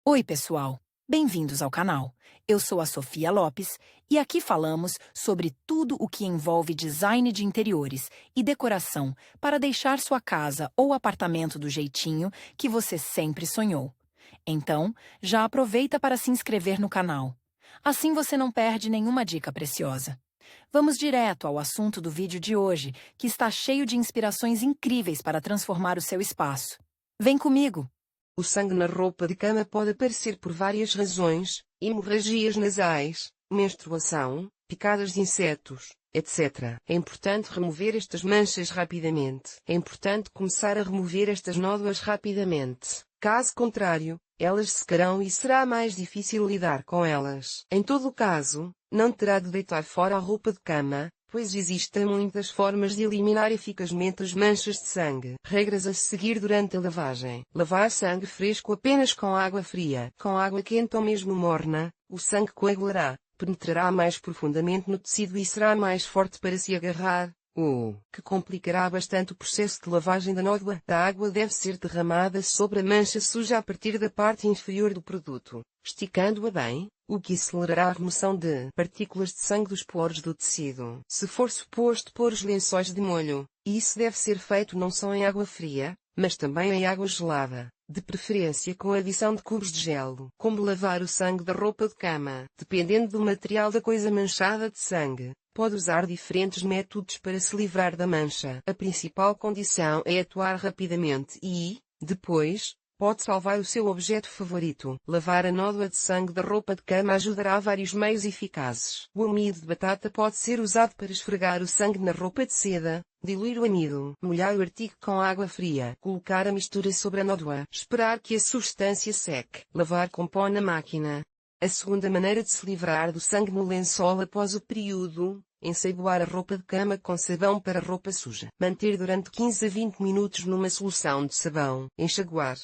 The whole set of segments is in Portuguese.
Oi, pessoal! Bem-vindos ao canal. Eu sou a Sofia Lopes e aqui falamos sobre tudo o que envolve design de interiores e decoração para deixar sua casa ou apartamento do jeitinho que você sempre sonhou. Então, já aproveita para se inscrever no canal. Assim você não perde nenhuma dica preciosa. Vamos direto ao assunto do vídeo de hoje, que está cheio de inspirações incríveis para transformar o seu espaço. Vem comigo! O sangue na roupa de cama pode aparecer por várias razões: hemorragias nasais, menstruação, picadas de insetos, etc. É importante remover estas manchas rapidamente. É importante começar a remover estas nódoas rapidamente. Caso contrário, elas secarão e será mais difícil lidar com elas. Em todo o caso, não terá de deitar fora a roupa de cama, pois existem muitas formas de eliminar eficazmente as manchas de sangue. Regras a seguir durante a lavagem. Lavar sangue fresco apenas com água fria. Com água quente ou mesmo morna, o sangue coagulará, penetrará mais profundamente no tecido e será mais forte para se agarrar, o que complicará bastante o processo de lavagem da nódoa. A água deve ser derramada sobre a mancha suja a partir da parte inferior do produto, esticando-a bem, o que acelerará a remoção de partículas de sangue dos poros do tecido. Se for suposto pôr os lençóis de molho, isso deve ser feito não só em água fria, mas também em água gelada, de preferência com a adição de cubos de gelo. Como lavar o sangue da roupa de cama? Dependendo do material da coisa manchada de sangue, pode usar diferentes métodos para se livrar da mancha. A principal condição é atuar rapidamente e, depois, pode salvar o seu objeto favorito. Lavar a nódoa de sangue da roupa de cama ajudará a vários meios eficazes. O amido de batata pode ser usado para esfregar o sangue na roupa de seda. Diluir o amido. Molhar o artigo com água fria. Colocar a mistura sobre a nódoa. Esperar que a substância seque. Lavar com pó na máquina. A segunda maneira de se livrar do sangue no lençol após o período: ensaiboar a roupa de cama com sabão para roupa suja. Manter durante 15 a 20 minutos numa solução de sabão. Enxaguar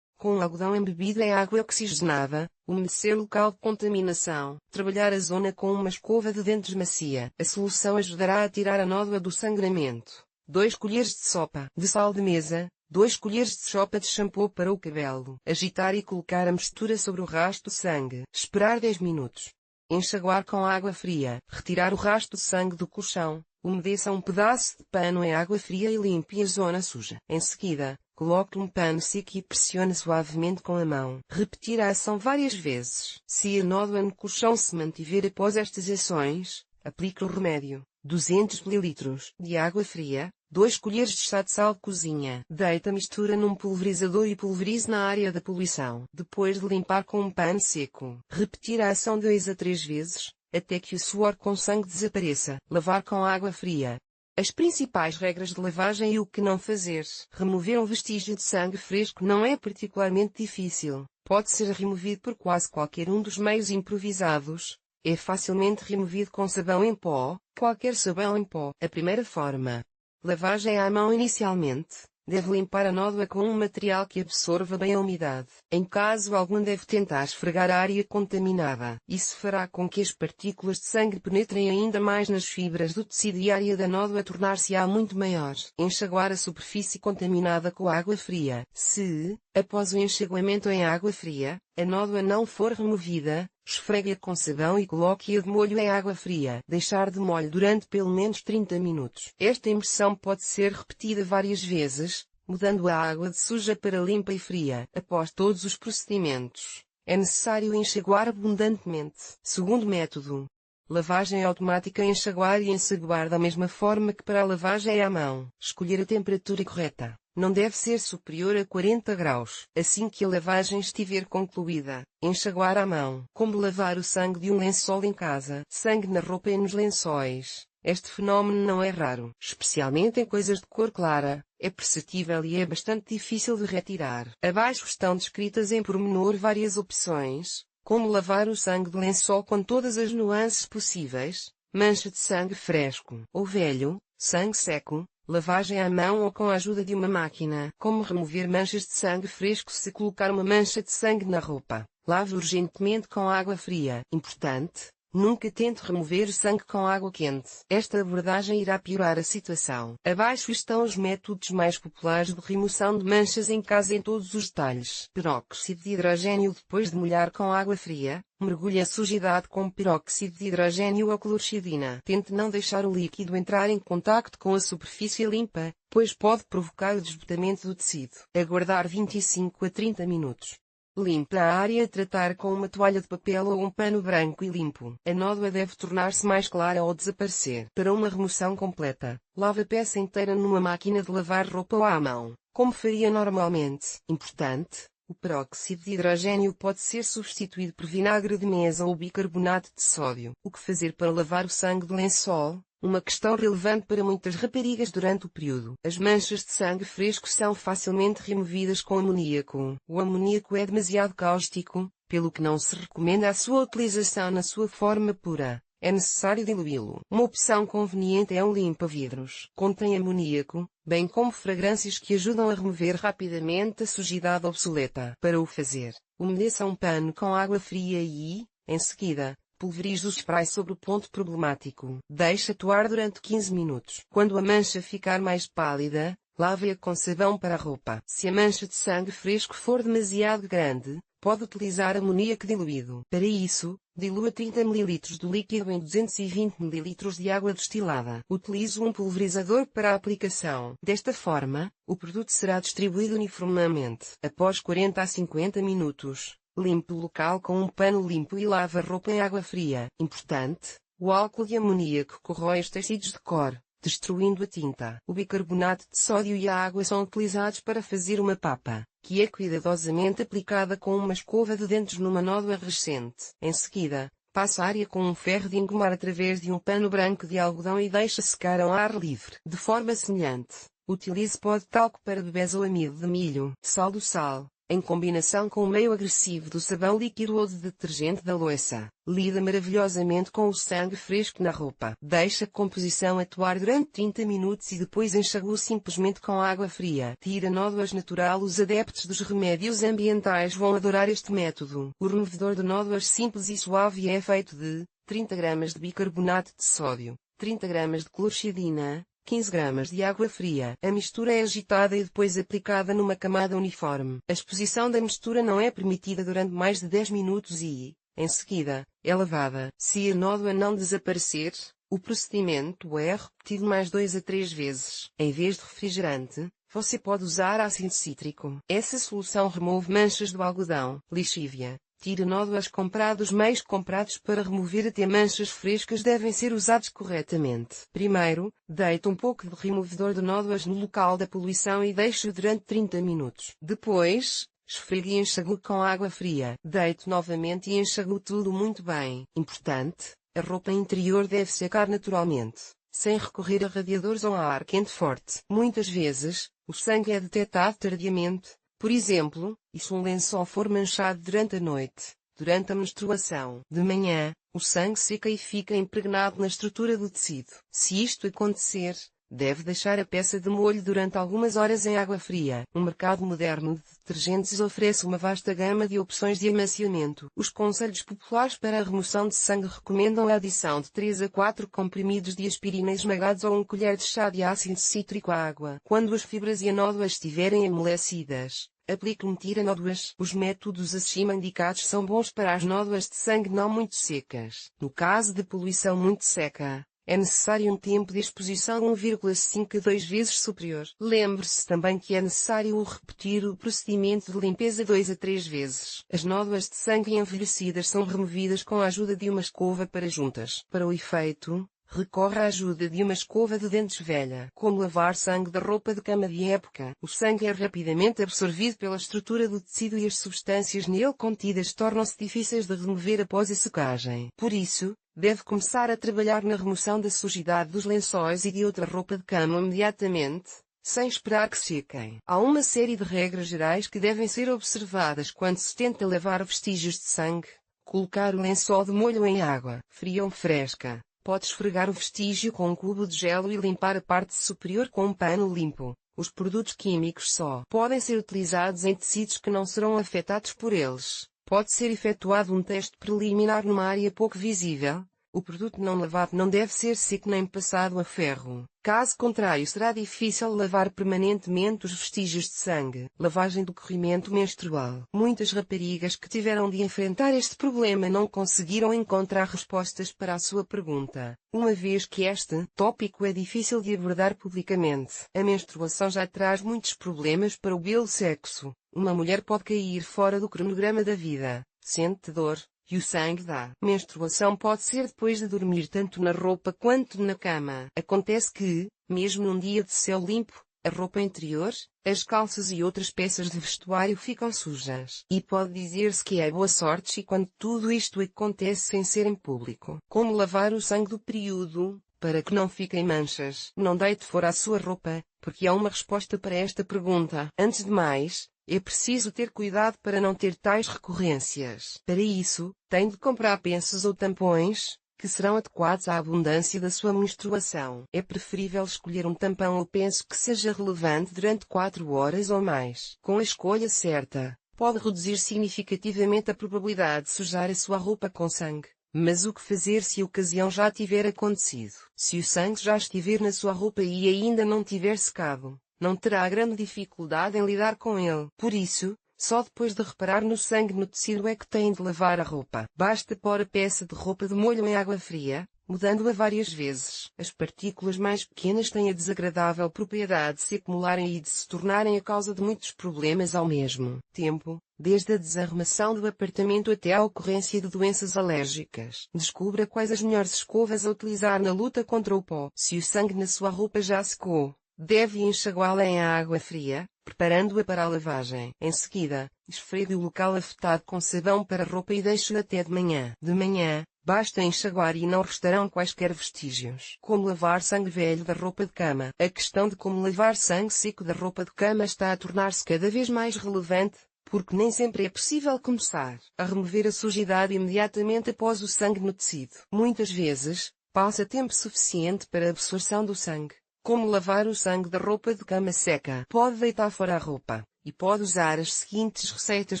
com um algodão embebido em água oxigenada, umedecer o local de contaminação. Trabalhar a zona com uma escova de dentes macia. A solução ajudará a tirar a nódoa do sangramento. 2 colheres de sopa de sal de mesa, 2 colheres de sopa de shampoo para o cabelo. Agitar e colocar a mistura sobre o rastro de sangue. Esperar 10 minutos. Enxaguar com água fria. Retirar o rastro de sangue do colchão. Umedeça um pedaço de pano em água fria e limpe a zona suja. Em seguida, coloque um pano seco e pressione suavemente com a mão. Repetir a ação várias vezes. Se a nódoa no colchão se mantiver após estas ações, aplique o remédio. 200 ml de água fria, 2 colheres de chá de sal de cozinha. Deite a mistura num pulverizador e pulverize na área da poluição. Depois de limpar com um pano seco, repetir a ação 2 a 3 vezes, até que o suor com sangue desapareça. Lavar com água fria. As principais regras de lavagem e o que não fazer. Remover um vestígio de sangue fresco não é particularmente difícil. Pode ser removido por quase qualquer um dos meios improvisados. É facilmente removido com sabão em pó, qualquer sabão em pó. A primeira forma. Lavagem à mão. Inicialmente, deve limpar a nódoa com um material que absorva bem a umidade. Em caso algum, deve tentar esfregar a área contaminada. Isso fará com que as partículas de sangue penetrem ainda mais nas fibras do tecido e a área da nódoa tornar-se-á muito maior. Enxaguar a superfície contaminada com água fria. Se, após o enxaguamento em água fria, a nódoa não for removida, esfregue-a com sabão e coloque-a de molho em água fria. Deixar de molho durante pelo menos 30 minutos. Esta imersão pode ser repetida várias vezes, mudando a água de suja para limpa e fria. Após todos os procedimentos, é necessário enxaguar abundantemente. Segundo método. Lavagem automática. Enxaguar e ensaboar da mesma forma que para a lavagem à mão. Escolher a temperatura correta. Não deve ser superior a 40 graus. Assim que a lavagem estiver concluída, enxaguar à mão. Como lavar o sangue de um lençol em casa. Sangue na roupa e nos lençóis. Este fenómeno não é raro, especialmente em coisas de cor clara. É perceptível e é bastante difícil de retirar. Abaixo estão descritas em pormenor várias opções, como lavar o sangue do lençol com todas as nuances possíveis, mancha de sangue fresco ou velho, sangue seco, lavagem à mão ou com a ajuda de uma máquina. Como remover manchas de sangue fresco se colocar uma mancha de sangue na roupa. Lave urgentemente com água fria. Importante, Nunca tente remover sangue com água quente. Esta abordagem irá piorar a situação. Abaixo estão os métodos mais populares de remoção de manchas em casa em todos os detalhes. Peróxido de hidrogênio. Depois de molhar com água fria, mergulhe a sujidade com peróxido de hidrogênio ou clorexidina. Tente não deixar o líquido entrar em contacto com a superfície limpa, pois pode provocar o desbotamento do tecido. Aguardar 25 a 30 minutos. Limpe a área a tratar com uma toalha de papel ou um pano branco e limpo. A nódoa deve tornar-se mais clara ou desaparecer. Para uma remoção completa, lave a peça inteira numa máquina de lavar roupa ou à mão, como faria normalmente. Importante: o peróxido de hidrogênio pode ser substituído por vinagre de mesa ou bicarbonato de sódio. O que fazer para lavar o sangue do lençol? Uma questão relevante para muitas raparigas durante o período. As manchas de sangue fresco são facilmente removidas com amoníaco. O amoníaco é demasiado cáustico, pelo que não se recomenda a sua utilização na sua forma pura. É necessário diluí-lo. Uma opção conveniente é um limpa-vidros. Contém amoníaco, bem como fragrâncias que ajudam a remover rapidamente a sujidade obsoleta. Para o fazer, umedeça um pano com água fria e, em seguida, pulverize o spray sobre o ponto problemático. Deixe atuar durante 15 minutos. Quando a mancha ficar mais pálida, lave-a com sabão para a roupa. Se a mancha de sangue fresco for demasiado grande, pode utilizar amoníaco diluído. Para isso, dilua 30 ml do líquido em 220 ml de água destilada. Utilize um pulverizador para a aplicação. Desta forma, o produto será distribuído uniformemente. Após 40 a 50 minutos, limpe o local com um pano limpo e lave a roupa em água fria. Importante: o álcool de amoníaco corrói os tecidos de cor, destruindo a tinta. O bicarbonato de sódio e a água são utilizados para fazer uma papa, que é cuidadosamente aplicada com uma escova de dentes numa nódoa recente. Em seguida, passa a área com um ferro de engomar através de um pano branco de algodão e deixa secar ao ar livre. De forma semelhante, utilize pó de talco para bebês ou amido de milho. Sal do sal, em combinação com o meio agressivo do sabão líquido ou de detergente da louça, lida maravilhosamente com o sangue fresco na roupa. Deixe a composição atuar durante 30 minutos e depois enxague-o simplesmente com água fria. Tira nódoas natural. Os adeptos dos remédios ambientais vão adorar este método. O removedor de nódoas simples e suave é feito de 30 gramas de bicarbonato de sódio, 30 gramas de clorexidina, 15 gramas de água fria. A mistura é agitada e depois aplicada numa camada uniforme. A exposição da mistura não é permitida durante mais de 10 minutos e, em seguida, é lavada. Se a nódoa não desaparecer, o procedimento é repetido mais 2 a 3 vezes. Em vez de refrigerante, você pode usar ácido cítrico. Essa solução remove manchas do algodão. Lixívia. Tira nódoas. Os meios comprados para remover até manchas frescas devem ser usados corretamente. Primeiro, deite um pouco de removedor de nódoas no local da poluição e deixe-o durante 30 minutos. Depois, esfregue e enxague com água fria. Deite novamente e enxague tudo muito bem. Importante: a roupa interior deve secar naturalmente, sem recorrer a radiadores ou a ar quente forte. Muitas vezes, o sangue é detectado tardiamente. Por exemplo, se um lençol for manchado durante a noite, durante a menstruação. De manhã, o sangue seca e fica impregnado na estrutura do tecido. Se isto acontecer, deve deixar a peça de molho durante algumas horas em água fria. O mercado moderno de detergentes oferece uma vasta gama de opções de amaciamento. Os conselhos populares para a remoção de sangue recomendam a adição de 3 a 4 comprimidos de aspirina esmagados ou 1 colher de chá de ácido cítrico à água. Quando as fibras e a nódoa estiverem amolecidas, aplique um tira-nódoas. Os métodos acima indicados são bons para as nódoas de sangue não muito secas. No caso de poluição muito seca, é necessário um tempo de exposição 1,5 a 2 vezes superior. Lembre-se também que é necessário repetir o procedimento de limpeza 2 a 3 vezes. As nódoas de sangue envelhecidas são removidas com a ajuda de uma escova para juntas. Para o efeito, recorre à ajuda de uma escova de dentes velha. Como lavar sangue da roupa de cama de época. O sangue é rapidamente absorvido pela estrutura do tecido e as substâncias nele contidas tornam-se difíceis de remover após a secagem. Por isso, deve começar a trabalhar na remoção da sujidade dos lençóis e de outra roupa de cama imediatamente, sem esperar que sequem. Há uma série de regras gerais que devem ser observadas quando se tenta lavar vestígios de sangue. Colocar o lençol de molho em água fria ou fresca. Pode esfregar o vestígio com um cubo de gelo e limpar a parte superior com um pano limpo. Os produtos químicos só podem ser utilizados em tecidos que não serão afetados por eles. Pode ser efetuado um teste preliminar numa área pouco visível. O produto não lavado não deve ser seco nem passado a ferro. Caso contrário, será difícil lavar permanentemente os vestígios de sangue. Lavagem do corrimento menstrual. Muitas raparigas que tiveram de enfrentar este problema não conseguiram encontrar respostas para a sua pergunta, uma vez que este tópico é difícil de abordar publicamente. A menstruação já traz muitos problemas para o belo sexo. Uma mulher pode cair fora do cronograma da vida, sente dor, e o sangue da menstruação pode ser depois de dormir tanto na roupa quanto na cama. Acontece que, mesmo num dia de céu limpo, a roupa interior, as calças e outras peças de vestuário ficam sujas. E pode dizer-se que é boa sorte quando tudo isto acontece sem ser em público. Como lavar o sangue do período, para que não fiquem manchas? Não deite fora a sua roupa, porque há uma resposta para esta pergunta. Antes de mais, é preciso ter cuidado para não ter tais recorrências. Para isso, tem de comprar pensos ou tampões, que serão adequados à abundância da sua menstruação. É preferível escolher um tampão ou penso que seja relevante durante 4 horas ou mais. Com a escolha certa, pode reduzir significativamente a probabilidade de sujar a sua roupa com sangue. Mas o que fazer se a ocasião já tiver acontecido? Se o sangue já estiver na sua roupa e ainda não tiver secado, não terá grande dificuldade em lidar com ele. Por isso, só depois de reparar no sangue no tecido é que tem de lavar a roupa. Basta pôr a peça de roupa de molho em água fria, mudando-a várias vezes. As partículas mais pequenas têm a desagradável propriedade de se acumularem e de se tornarem a causa de muitos problemas ao mesmo tempo, desde a desarrumação do apartamento até à ocorrência de doenças alérgicas. Descubra quais as melhores escovas a utilizar na luta contra o pó. Se o sangue na sua roupa já secou, deve enxaguá-la em água fria, preparando-a para a lavagem. Em seguida, esfregue o local afetado com sabão para a roupa e deixe-o até de manhã. De manhã, basta enxaguar e não restarão quaisquer vestígios. Como lavar sangue velho da roupa de cama? A questão de como lavar sangue seco da roupa de cama está a tornar-se cada vez mais relevante, porque nem sempre é possível começar a remover a sujidade imediatamente após o sangue no tecido. Muitas vezes, passa tempo suficiente para a absorção do sangue. Como lavar o sangue da roupa de cama seca? Pode deitar fora a roupa, e pode usar as seguintes receitas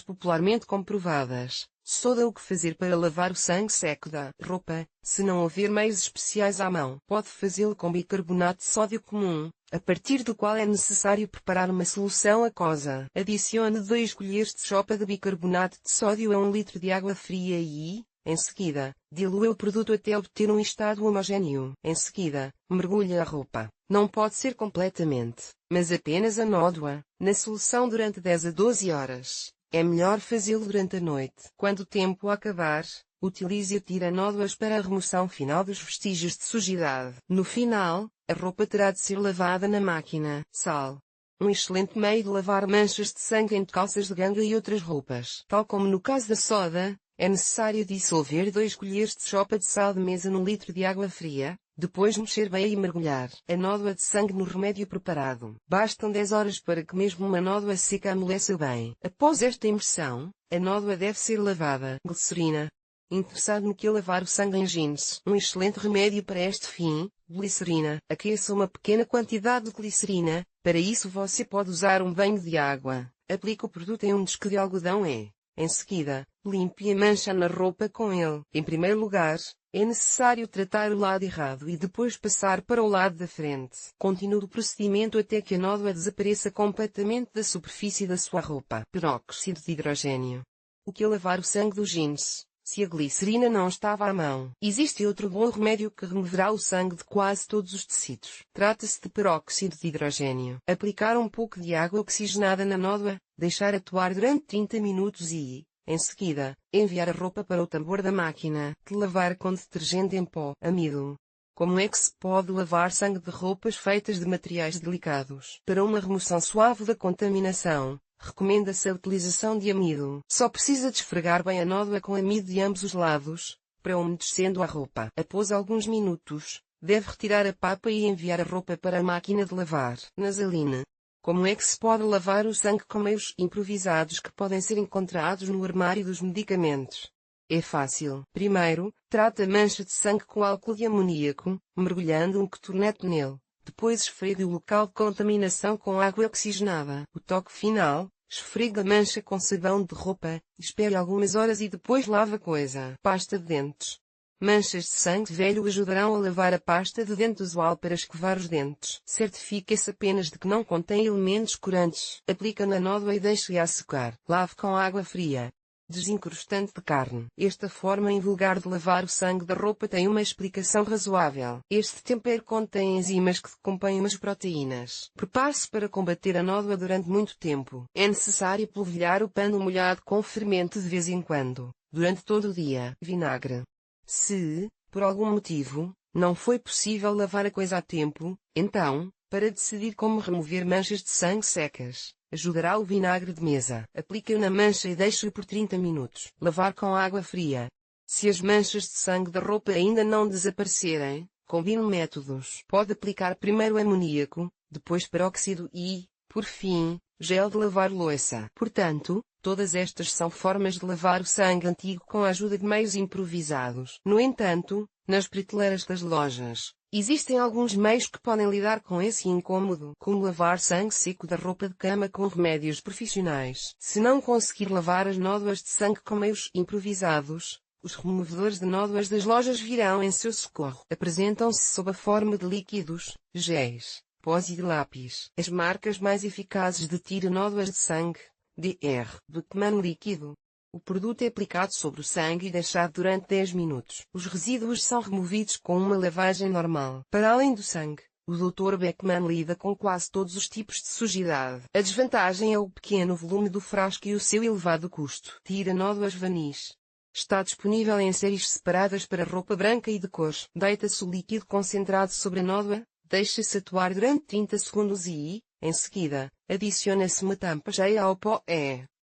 popularmente comprovadas. Souba o que fazer para lavar o sangue seco da roupa. Se não houver meios especiais à mão, pode fazê-lo com bicarbonato de sódio comum, a partir do qual é necessário preparar uma solução aquosa. Adicione 2 colheres de sopa de bicarbonato de sódio a 1 litro de água fria e, em seguida, dilua o produto até obter um estado homogéneo. Em seguida, mergulhe a roupa. Não pode ser completamente, mas apenas a nódoa, na solução durante 10 a 12 horas. É melhor fazê-lo durante a noite. Quando o tempo acabar, utilize e tire nódoas para a remoção final dos vestígios de sujidade. No final, a roupa terá de ser lavada na máquina. Sal. Um excelente meio de lavar manchas de sangue em calças de ganga e outras roupas. Tal como no caso da soda, é necessário dissolver 2 colheres de sopa de sal de mesa num litro de água fria, depois mexer bem e mergulhar a nódoa de sangue no remédio preparado. Bastam 10 horas para que mesmo uma nódoa seca amoleça bem. Após esta imersão, a nódoa deve ser lavada. Glicerina. Interessado no que lavar o sangue em jeans? Um excelente remédio para este fim, glicerina. Aqueça uma pequena quantidade de glicerina. Para isso você pode usar um banho de água. Aplique o produto em um disco de algodão e, em seguida, limpe a mancha na roupa com ele. Em primeiro lugar, é necessário tratar o lado errado e depois passar para o lado da frente. Continue o procedimento até que a nódoa desapareça completamente da superfície da sua roupa. Peróxido de hidrogênio. O que lavar o sangue dos jeans? Se a glicerina não estava à mão, existe outro bom remédio que removerá o sangue de quase todos os tecidos. Trata-se de peróxido de hidrogênio. Aplicar um pouco de água oxigenada na nódoa, deixar atuar durante 30 minutos e, em seguida, enviar a roupa para o tambor da máquina de lavar com detergente em pó. Amido. Como é que se pode lavar sangue de roupas feitas de materiais delicados? Para uma remoção suave da contaminação, recomenda-se a utilização de amido. Só precisa de esfregar bem a nódoa com amido de ambos os lados, para umedecendo a roupa. Após alguns minutos, deve retirar a papa e enviar a roupa para a máquina de lavar. Nasaline. Como é que se pode lavar o sangue com meios improvisados que podem ser encontrados no armário dos medicamentos? É fácil. Primeiro, trata a mancha de sangue com álcool de amoníaco, mergulhando um cotonete nele. Depois esfregue o local de contaminação com água oxigenada. O toque final, Esfrega a mancha com sabão de roupa, espere algumas horas e depois lava a coisa. Pasta de dentes. Manchas de sangue velho ajudarão a lavar a pasta de dente usual para escovar os dentes. Certifique-se apenas de que não contém elementos corantes. Aplica na nódoa e deixe-a secar. Lave com água fria. Desencrustante de carne. Esta forma invulgar de lavar o sangue da roupa tem uma explicação razoável. Este tempero contém enzimas que decompõem as proteínas. Prepare-se para combater a nódoa durante muito tempo. É necessário polvilhar o pano molhado com fermento de vez em quando. Durante todo o dia. Vinagre. Se, por algum motivo, não foi possível lavar a coisa a tempo, então, para decidir como remover manchas de sangue secas, ajudará o vinagre de mesa. Aplique-o na mancha e deixe-o por 30 minutos. Lavar com água fria. Se as manchas de sangue da roupa ainda não desaparecerem, combine métodos. Pode aplicar primeiro amoníaco, depois peróxido e, por fim, gel de lavar louça. Portanto, todas estas são formas de lavar o sangue antigo com a ajuda de meios improvisados. No entanto, nas prateleiras das lojas, existem alguns meios que podem lidar com esse incômodo, como lavar sangue seco da roupa de cama com remédios profissionais. Se não conseguir lavar as nódoas de sangue com meios improvisados, os removedores de nódoas das lojas virão em seu socorro. Apresentam-se sob a forma de líquidos, géis, pós e de lápis. As marcas mais eficazes de tira-nódoas de sangue: Dr. Beckman líquido. O produto é aplicado sobre o sangue e deixado durante 10 minutos. Os resíduos são removidos com uma lavagem normal. Para além do sangue, o Dr. Beckman lida com quase todos os tipos de sujidade. A desvantagem é o pequeno volume do frasco e o seu elevado custo. Tira-nódoas Vanish. Está disponível em séries separadas para roupa branca e de cor. Deita-se o líquido concentrado sobre a nódoa, deixa-se atuar durante 30 segundos e, em seguida, adiciona-se uma tampa cheia ao pó.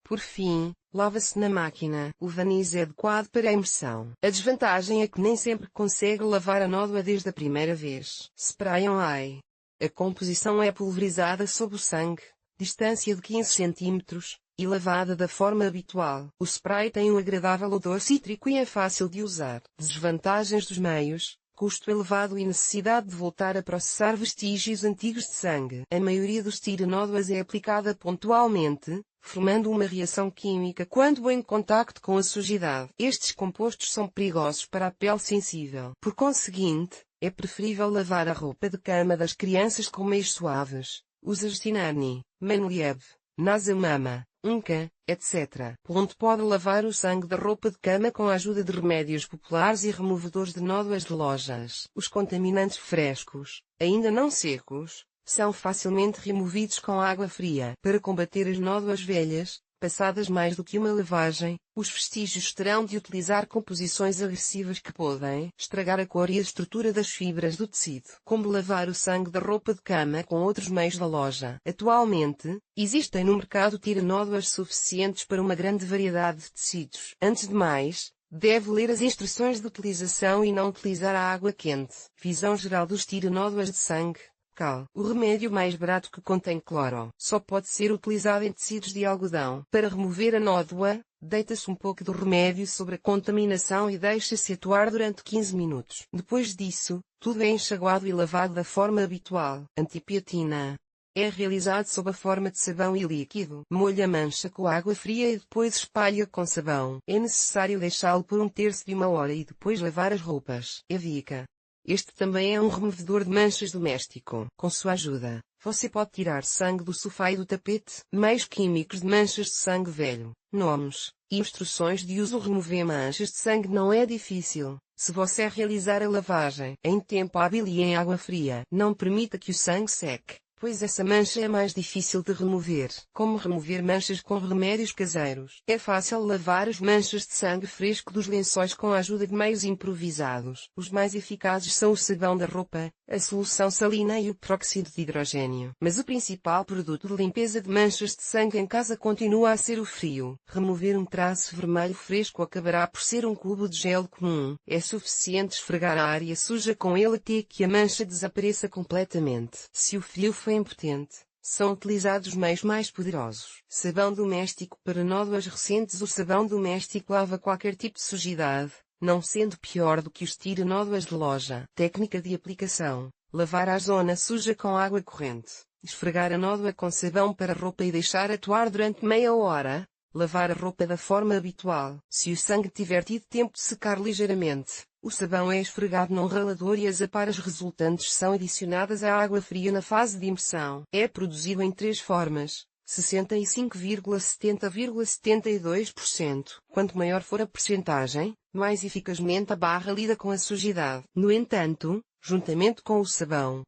Por fim, lava-se na máquina. O Vanish é adequado para a imersão. A desvantagem é que nem sempre consegue lavar a nódoa desde a primeira vez. Spray on eye. A composição é pulverizada sob o sangue, distância de 15 cm, e lavada da forma habitual. O spray tem um agradável odor cítrico e é fácil de usar. Desvantagens dos meios: custo elevado e necessidade de voltar a processar vestígios antigos de sangue. A maioria dos tira-nódoas é aplicada pontualmente, formando uma reação química quando em contacto com a sujidade. Estes compostos são perigosos para a pele sensível. Por conseguinte, é preferível lavar a roupa de cama das crianças com meios suaves. Usa Stinani, Manlieb, Nasamama, Unca, etc. Pode lavar o sangue da roupa de cama com a ajuda de remédios populares e removedores de nódoas de lojas. Os contaminantes frescos, ainda não secos, são facilmente removidos com água fria. Para combater as nódoas velhas, passadas mais do que uma lavagem, os vestígios terão de utilizar composições agressivas que podem estragar a cor e a estrutura das fibras do tecido. Como lavar o sangue da roupa de cama com outros meios da loja. Atualmente, existem no mercado tira-nódoas suficientes para uma grande variedade de tecidos. Antes de mais, deve ler as instruções de utilização e não utilizar a água quente. Visão geral dos tira-nódoas de sangue. Cal. O remédio mais barato que contém cloro só pode ser utilizado em tecidos de algodão. Para remover a nódoa, deita-se um pouco do remédio sobre a contaminação e deixa-se atuar durante 15 minutos. Depois disso, tudo é enxaguado e lavado da forma habitual. Antipiatina. É realizado sob a forma de sabão e líquido. Molhe a mancha com água fria e depois espalha com sabão. É necessário deixá-lo por 1/3 de uma hora e depois lavar as roupas. Evica. Este também é um removedor de manchas doméstico. Com sua ajuda, você pode tirar sangue do sofá e do tapete. Meios químicos de manchas de sangue velho. Nomes e instruções de uso. Remover manchas de sangue não é difícil, se você realizar a lavagem em tempo hábil e em água fria. Não permita que o sangue seque, pois essa mancha é mais difícil de remover. Como remover manchas com remédios caseiros? É fácil lavar as manchas de sangue fresco dos lençóis com a ajuda de meios improvisados. Os mais eficazes são o sabão da roupa, a solução salina e o peróxido de hidrogênio. Mas o principal produto de limpeza de manchas de sangue em casa continua a ser o frio. Remover um traço vermelho fresco acabará por ser um cubo de gel comum. É suficiente esfregar a área suja com ele até que a mancha desapareça completamente. Se o frio foi impotente, são utilizados meios mais poderosos. Sabão doméstico para nódoas recentes. O sabão doméstico lava qualquer tipo de sujidade, não sendo pior do que os tira-nódoas de loja. Técnica de aplicação: lavar a zona suja com água corrente. Esfregar a nódoa com sabão para a roupa e deixar atuar durante meia hora. Lavar a roupa da forma habitual. Se o sangue tiver tido tempo de secar ligeiramente, o sabão é esfregado num ralador e as aparas resultantes são adicionadas à água fria na fase de imersão. É produzido em 3 formas. 65,70,72%. Quanto maior for a percentagem, mais eficazmente a barra lida com a sujidade. No entanto, juntamente com o sabão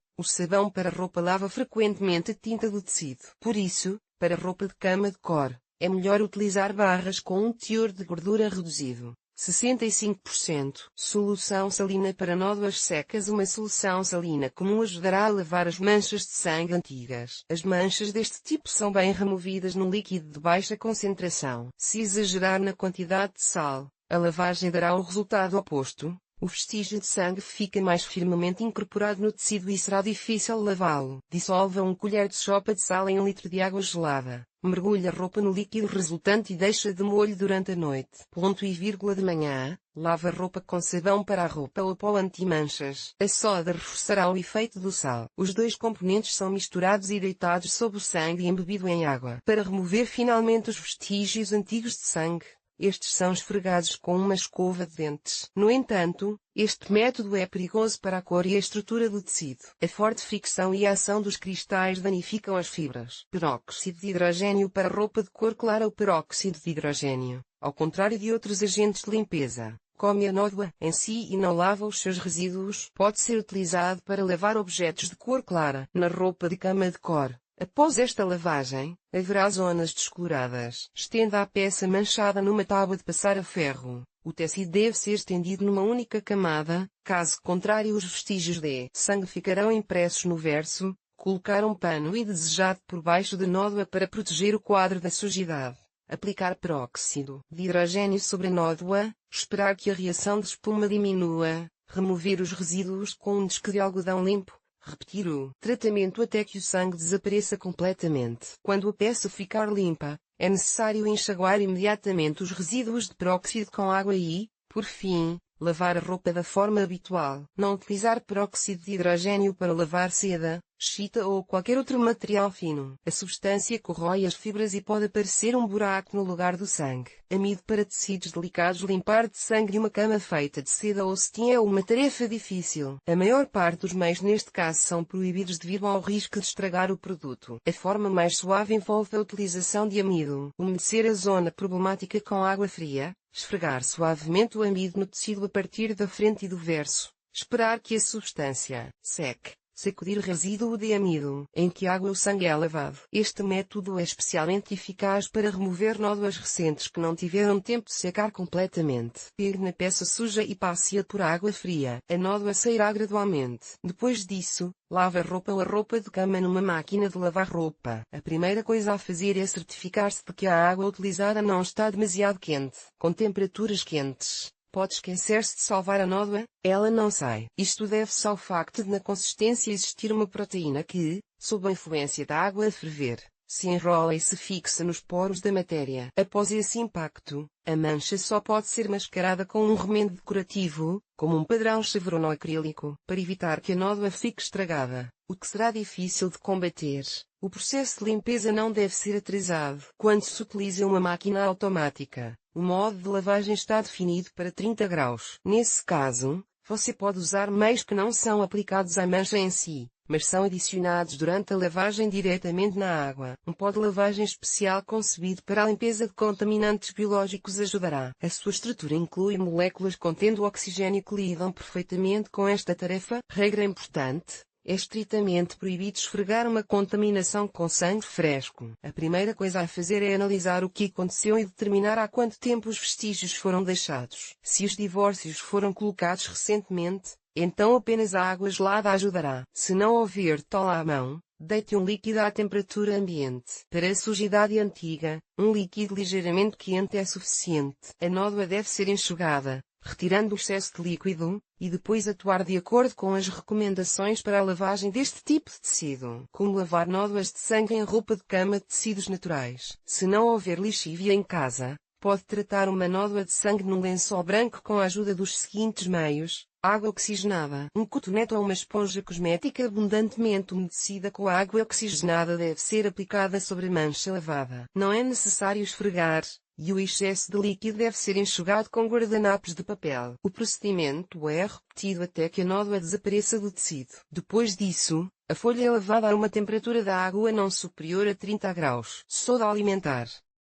para roupa lava frequentemente a tinta do tecido. Por isso, para roupa de cama de cor, é melhor utilizar barras com um teor de gordura reduzido. 65%. Solução salina para nódoas secas. Uma solução salina comum ajudará a lavar as manchas de sangue antigas. As manchas deste tipo são bem removidas num líquido de baixa concentração. Se exagerar na quantidade de sal, a lavagem dará o resultado oposto. O vestígio de sangue fica mais firmemente incorporado no tecido e será difícil lavá-lo. Dissolva 1 colher de sopa de sal em 1 litro de água gelada. Mergulhe a roupa no líquido resultante e deixa de molho durante a noite. Ponto e vírgula de manhã, lava a roupa com sabão para a roupa ou pó anti-manchas. A soda reforçará o efeito do sal. Os 2 componentes são misturados e deitados sob o sangue e embebido em água. Para remover finalmente os vestígios antigos de sangue, estes são esfregados com uma escova de dentes. No entanto, este método é perigoso para a cor e a estrutura do tecido. A forte fricção e a ação dos cristais danificam as fibras. Peróxido de hidrogênio para roupa de cor clara. O peróxido de hidrogênio, ao contrário de outros agentes de limpeza, come a nódoa em si e não lava os seus resíduos. Pode ser utilizado para lavar objetos de cor clara. Na roupa de cama de cor, após esta lavagem, haverá zonas descoloradas. Estenda a peça manchada numa tábua de passar a ferro. O tecido deve ser estendido numa única camada, caso contrário os vestígios de sangue ficarão impressos no verso. Colocar um pano indesejado por baixo da nódoa para proteger o quadro da sujidade. Aplicar peróxido de hidrogênio sobre a nódoa. Esperar que a reação de espuma diminua. Remover os resíduos com um disco de algodão limpo. Repetir o tratamento até que o sangue desapareça completamente. Quando a peça ficar limpa, é necessário enxaguar imediatamente os resíduos de peróxido com água e, por fim, lavar a roupa da forma habitual. Não utilizar peróxido de hidrogênio para lavar seda, chita ou qualquer outro material fino. A substância corrói as fibras e pode aparecer um buraco no lugar do sangue. Amido para tecidos delicados. Limpar de sangue uma cama feita de seda ou cetim é uma tarefa difícil. A maior parte dos meios neste caso são proibidos devido ao risco de estragar o produto. A forma mais suave envolve a utilização de amido. Umedecer a zona problemática com água fria. Esfregar suavemente o amido no tecido a partir da frente e do verso. Esperar que a substância seque. Sacudir resíduo de amido, em que água o sangue é lavado. Este método é especialmente eficaz para remover nódoas recentes que não tiveram tempo de secar completamente. Pegue na peça suja e passe-a por água fria. A nódoa sairá gradualmente. Depois disso, lave a roupa ou a roupa de cama numa máquina de lavar roupa. A primeira coisa a fazer é certificar-se de que a água utilizada não está demasiado quente. Com temperaturas quentes, pode esquecer-se de salvar a nódoa, ela não sai. Isto deve-se ao facto de na consistência existir uma proteína que, sob a influência da água a ferver, se enrola e se fixa nos poros da matéria. Após esse impacto, a mancha só pode ser mascarada com um remendo decorativo, como um padrão chevron-acrílico, para evitar que a nódoa fique estragada, o que será difícil de combater. O processo de limpeza não deve ser atrasado. Quando se utiliza uma máquina automática, o modo de lavagem está definido para 30 graus. Nesse caso, você pode usar meios que não são aplicados à mancha em si, mas são adicionados durante a lavagem diretamente na água. Um pó de lavagem especial concebido para a limpeza de contaminantes biológicos ajudará. A sua estrutura inclui moléculas contendo oxigênio que lidam perfeitamente com esta tarefa. Regra importante: é estritamente proibido esfregar uma contaminação com sangue fresco. A primeira coisa a fazer é analisar o que aconteceu e determinar há quanto tempo os vestígios foram deixados. Se os divórcios foram colocados recentemente, então apenas a água gelada ajudará. Se não houver tal à mão, deite um líquido à temperatura ambiente. Para a sujidade antiga, um líquido ligeiramente quente é suficiente. A nódoa deve ser enxugada, retirando o excesso de líquido, e depois atuar de acordo com as recomendações para a lavagem deste tipo de tecido. Como lavar nódoas de sangue em roupa de cama de tecidos naturais. Se não houver lixívia em casa, pode tratar uma nódoa de sangue num lençol branco com a ajuda dos seguintes meios: Água oxigenada. Um cotonete ou uma esponja cosmética abundantemente umedecida com água oxigenada deve ser aplicada sobre a mancha lavada. Não é necessário esfregar, e o excesso de líquido deve ser enxugado com guardanapos de papel. O procedimento é repetido até que a nódoa desapareça do tecido. Depois disso, a folha é lavada a uma temperatura da água não superior a 30 graus. Soda alimentar.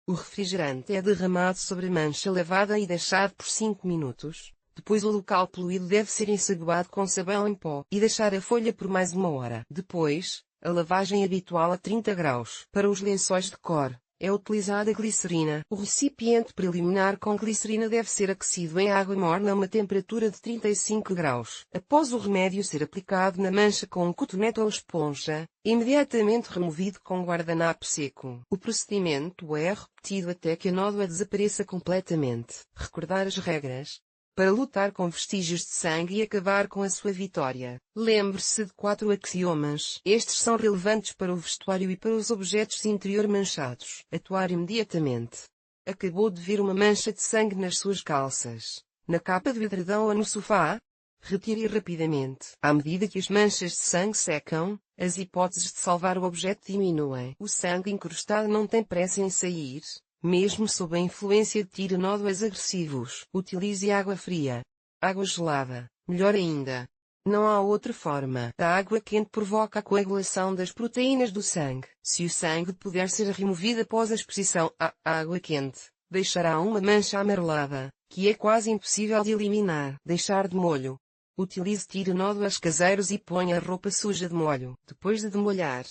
O refrigerante é derramado sobre a mancha lavada e deixado por 5 minutos. Depois o local poluído deve ser ensaboado com sabão em pó e deixar a folha por mais 1 hora. Depois, a lavagem habitual a 30 graus. Para os lençóis de cor, é utilizada glicerina. O recipiente preliminar com glicerina deve ser aquecido em água morna a uma temperatura de 35 graus. Após o remédio ser aplicado na mancha com um cotonete ou esponja, imediatamente removido com guardanapo seco. O procedimento é repetido até que a nódoa desapareça completamente. Recordar as regras. Para lutar com vestígios de sangue e acabar com a sua vitória, lembre-se de 4 axiomas. Estes são relevantes para o vestuário e para os objetos de interior manchados. Atuar imediatamente. Acabou de ver uma mancha de sangue nas suas calças, na capa do edredão ou no sofá? Retire rapidamente. À medida que as manchas de sangue secam, as hipóteses de salvar o objeto diminuem. O sangue incrustado não tem pressa em sair. Mesmo sob a influência de tiranódoas agressivos, utilize água fria. Água gelada, melhor ainda. Não há outra forma. A água quente provoca a coagulação das proteínas do sangue. Se o sangue puder ser removido após a exposição à água quente, deixará uma mancha amarelada, que é quase impossível de eliminar. Deixar de molho. Utilize tiranódoas caseiros e ponha a roupa suja de molho. Depois de demolhar,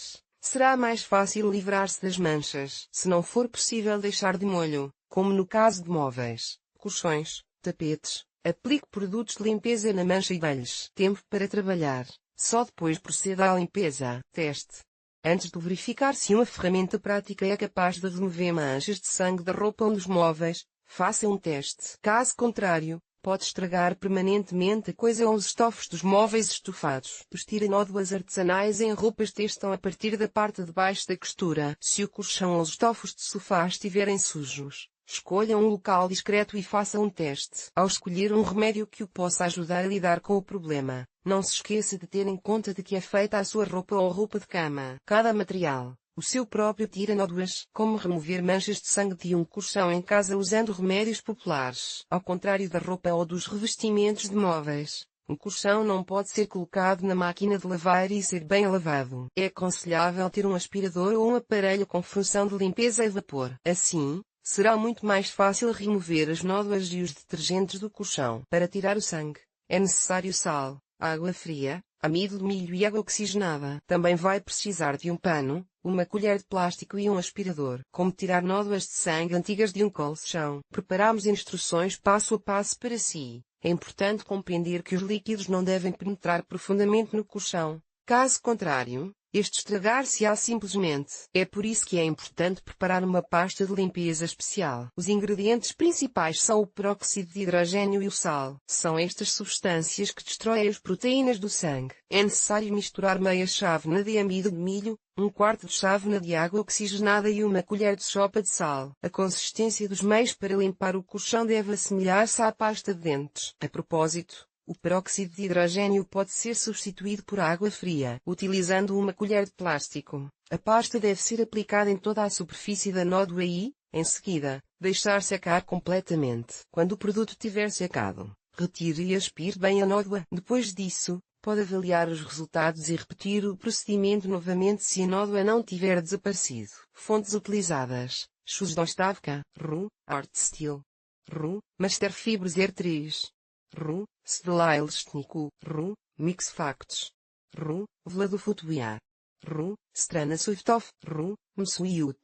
será mais fácil livrar-se das manchas. Se não for possível deixar de molho, como no caso de móveis, colchões, tapetes, aplique produtos de limpeza na mancha e dê-lhes tempo para trabalhar. Só depois proceda à limpeza. Teste. Antes de verificar se uma ferramenta prática é capaz de remover manchas de sangue da roupa ou dos móveis, faça um teste. Caso contrário, pode estragar permanentemente a coisa ou os estofos dos móveis estofados. Os tiranódoas artesanais em roupas testam a partir da parte de baixo da costura. Se o colchão ou os estofos de sofá estiverem sujos, escolha um local discreto e faça um teste. Ao escolher um remédio que o possa ajudar a lidar com o problema, não se esqueça de ter em conta de que é feita a sua roupa ou roupa de cama. Cada material, o seu próprio tiranódoas. Como remover manchas de sangue de um colchão em casa usando remédios populares. Ao contrário da roupa ou dos revestimentos de móveis, um colchão não pode ser colocado na máquina de lavar e ser bem lavado. É aconselhável ter um aspirador ou um aparelho com função de limpeza a vapor. Assim, será muito mais fácil remover as nódoas e os detergentes do colchão. Para tirar o sangue, é necessário sal, água fria, amido de milho e água oxigenada. Também vai precisar de um pano, uma colher de plástico e um aspirador. Como tirar nódoas de sangue antigas de um colchão. Preparamos instruções passo a passo para si. É importante compreender que os líquidos não devem penetrar profundamente no colchão. Caso contrário, este estragar-se-á simplesmente. É por isso que é importante preparar uma pasta de limpeza especial. Os ingredientes principais são o peróxido de hidrogênio e o sal. São estas substâncias que destroem as proteínas do sangue. É necessário misturar meia chávena de amido de milho, 1/4 de chávena de água oxigenada e uma colher de sopa de sal. A consistência dos meios para limpar o colchão deve assemelhar-se à pasta de dentes. A propósito, o peróxido de hidrogênio pode ser substituído por água fria, utilizando uma colher de plástico. A pasta deve ser aplicada em toda a superfície da nódoa e, em seguida, deixar secar completamente. Quando o produto tiver secado, retire e aspire bem a nódoa. Depois disso, pode avaliar os resultados e repetir o procedimento novamente se a nódoa não tiver desaparecido. Fontes utilizadas: Suzdostavka, RU, Art Steel, RU, Master Fibres R3, RU, Svelilstniku, RU, Mix Facts, RU, Vladofotoia, RU, Strana Softov, RU, Msuiut,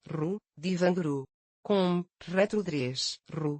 RU, Divanguru, Com, Retro 3, RU.